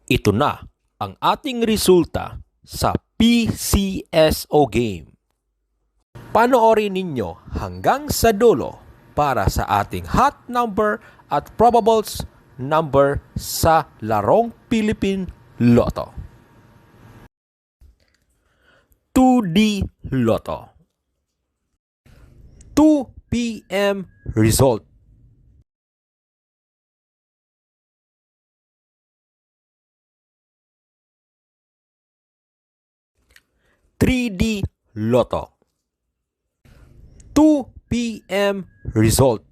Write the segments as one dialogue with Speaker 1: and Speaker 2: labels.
Speaker 1: Ito na ang ating resulta sa PCSO game. Panoorin ninyo hanggang sa dulo para sa ating hot number at probables number sa larong Philippine Lotto. 2D Lotto. 2 p.m. result. (3D Lotto). 2 p.m. result.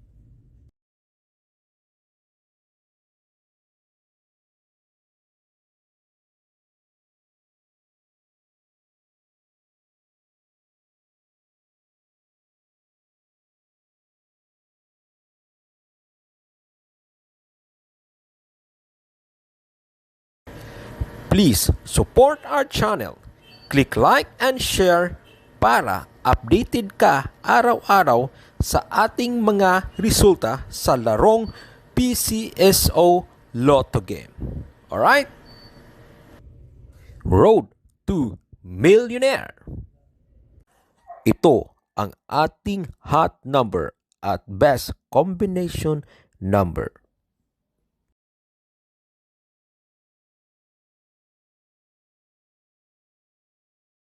Speaker 1: Please support our channel. Click like and share para updated ka araw-araw sa ating mga resulta sa larong PCSO Lotto game. Alright? Road to Millionaire. Ito ang ating hot number at best combination number.